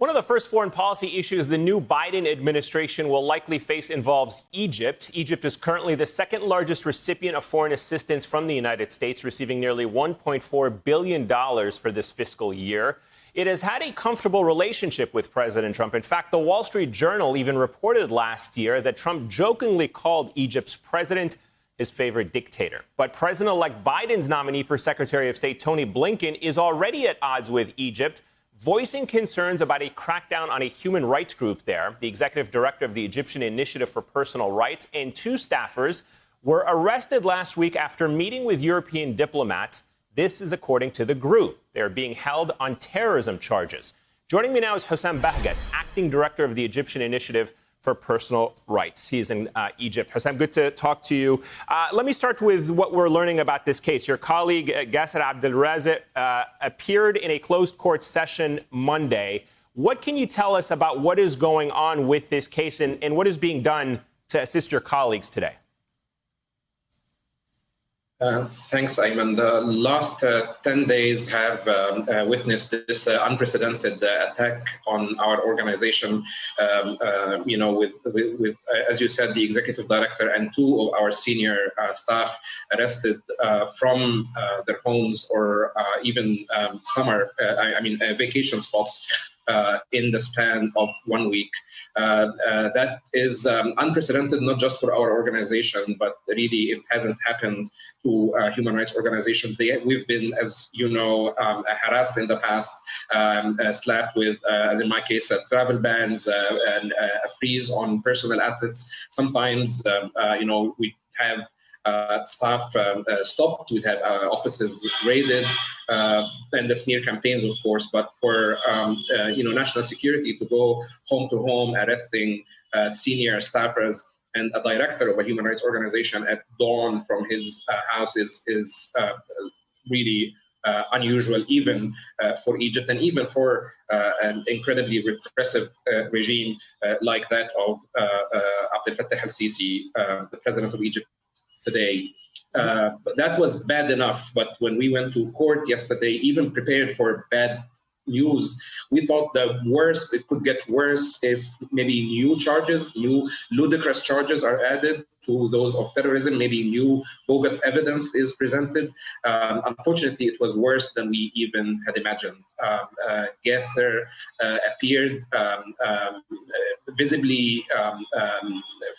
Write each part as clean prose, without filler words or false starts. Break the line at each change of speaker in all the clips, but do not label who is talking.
One of the first foreign policy issues the new Biden administration will likely face involves Egypt. Egypt is currently the second largest recipient of foreign assistance from the United States, receiving nearly $1.4 billion for this fiscal year. It has had a comfortable relationship with President Trump. In fact, the Wall Street Journal even reported last year that Trump jokingly called Egypt's president his favorite dictator. But President-elect Biden's nominee for Secretary of State, Tony Blinken, is already at odds with Egypt, voicing concerns about a crackdown on a human rights group there. The executive director of the Egyptian Initiative for Personal Rights and two staffers were arrested last week after meeting with European diplomats. This is according to the group. They are being held on terrorism charges. Joining me now is Hossam Bahgat, acting director of the Egyptian Initiative for Personal Rights. He's in Egypt. Hossam, good to talk to you. Let me start with what we're learning about this case. Your colleague, Gasser Abdelrazek, appeared in a closed court session Monday. What can you tell us about what is going on with this case and what is being done to assist your colleagues today?
Thanks, Ayman. The last 10 days have witnessed this unprecedented attack on our organization. With as you said, the executive director and two of our senior staff arrested from their homes or even vacation spots in the span of 1 week. That is unprecedented, not just for our organization, but really it hasn't happened to human rights organizations. We've been, as you know, harassed in the past, slapped with, as in my case, travel bans and a freeze on personal assets. Sometimes, we have staff stopped, we had offices raided, and the smear campaigns, of course. But for national security to go home to home, arresting senior staffers and a director of a human rights organization at dawn from his house is really unusual, even for Egypt, and even for an incredibly repressive regime like that of Abdel Fattah al-Sisi, the president of Egypt today. But that was bad enough. But when we went to court yesterday, even prepared for bad news, we thought the worst, it could get worse if maybe new ludicrous charges are added to those of terrorism, maybe new bogus evidence is presented. Unfortunately, it was worse than we even had imagined. Gasser appeared visibly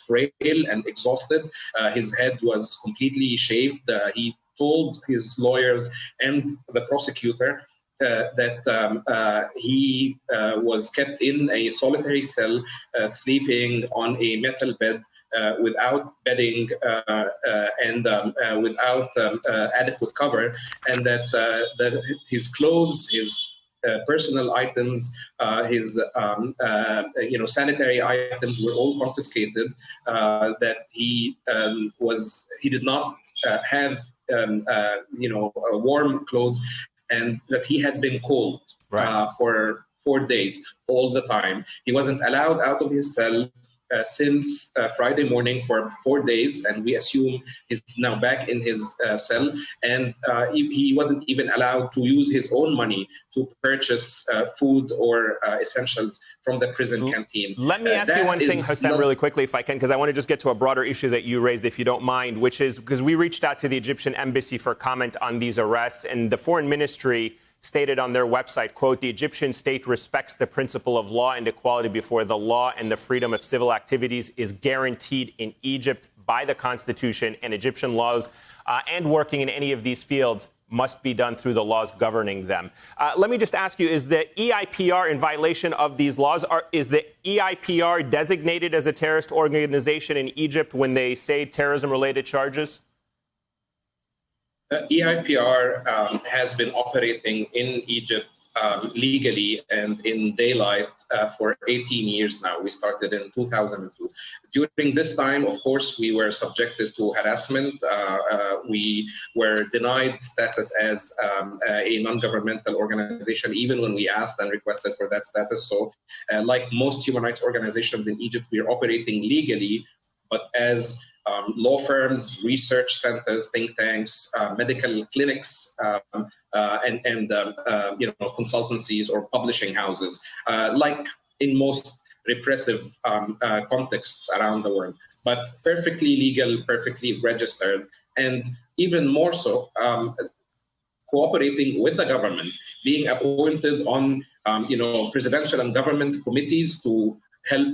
frail and exhausted. His head was completely shaved. He told his lawyers and the prosecutor that he was kept in a solitary cell, sleeping on a metal bed without bedding and without adequate cover, and that his clothes, his personal items, his sanitary items were all confiscated. That he did not have warm clothes, and that he had been cold for 4 days all the time. He wasn't allowed out of his cell since Friday morning for 4 days, and we assume he's now back in his cell. And he wasn't even allowed to use his own money to purchase food or essentials from the prison canteen.
Let me ask you one thing, Hossam, really quickly, if I can, because I want to just get to a broader issue that you raised, if you don't mind, which is because we reached out to the Egyptian embassy for comment on these arrests, and the foreign ministry stated on their website, quote, "The Egyptian state respects the principle of law and equality before the law, and the freedom of civil activities is guaranteed in Egypt by the Constitution, and Egyptian laws and working in any of these fields must be done through the laws governing them." Let me just ask you, is the EIPR in violation of these laws? Is the EIPR designated as a terrorist organization in Egypt when they say terrorism-related charges?
EIPR has been operating in Egypt legally and in daylight for 18 years now. We started in 2002. During this time, of course, we were subjected to harassment. We were denied status as a non-governmental organization, even when we asked and requested for that status. So like most human rights organizations in Egypt, we are operating legally, but as law firms, research centers, think tanks, medical clinics, and consultancies or publishing houses, like in most repressive contexts around the world, but perfectly legal, perfectly registered, and even more so, cooperating with the government, being appointed on presidential and government committees to help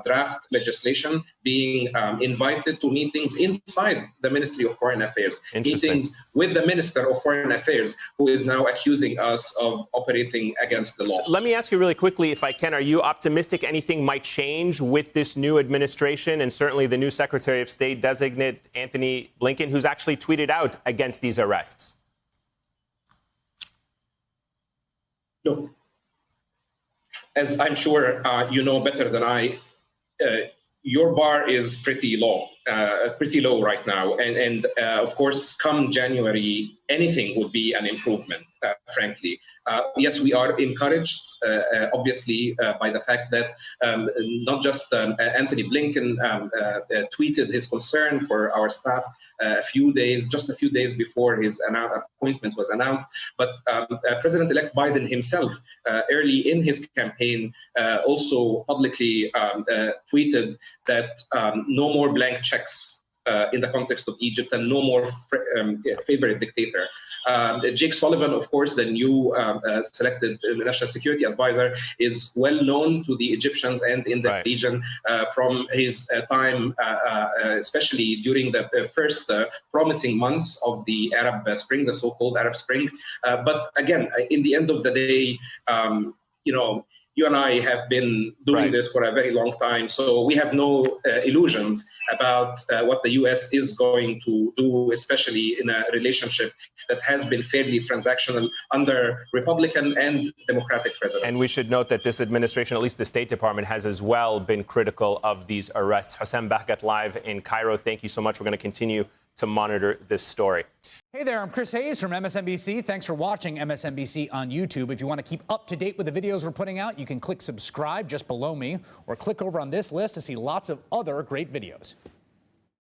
draft legislation, being invited to meetings inside the Ministry of Foreign Affairs, meetings with the Minister of Foreign Affairs, who is now accusing us of operating against the law.
So let me ask you really quickly, if I can, are you optimistic anything might change with this new administration and certainly the new Secretary of State designate, Antony Blinken, who's actually tweeted out against these arrests?
No. As I'm sure you know better than I, your bar is pretty low right now. And of course, come January, anything would be an improvement, frankly. Yes, we are encouraged, obviously, by the fact that not just Antony Blinken tweeted his concern for our staff just a few days before his appointment was announced, but President-elect Biden himself, early in his campaign, also publicly tweeted that no more blank checks in the context of Egypt and no more favorite dictator. Jake Sullivan, of course, the new selected national security advisor, is well known to the Egyptians and in the region from his time, especially during the first promising months of the Arab Spring, the so-called Arab Spring. But again, in the end of the day, you and I have been doing this for a very long time, so we have no illusions about what the U.S. is going to do, especially in a relationship that has been fairly transactional under Republican and Democratic presidents.
And we should note that this administration, at least the State Department, has as well been critical of these arrests. Hossam Bahgat live in Cairo. Thank you so much. We're going to continue to monitor this story.
Hey there, I'm Chris Hayes from MSNBC. Thanks for watching MSNBC on YouTube. If you want to keep up to date with the videos we're putting out, you can click subscribe just below me or click over on this list to see lots of other great videos.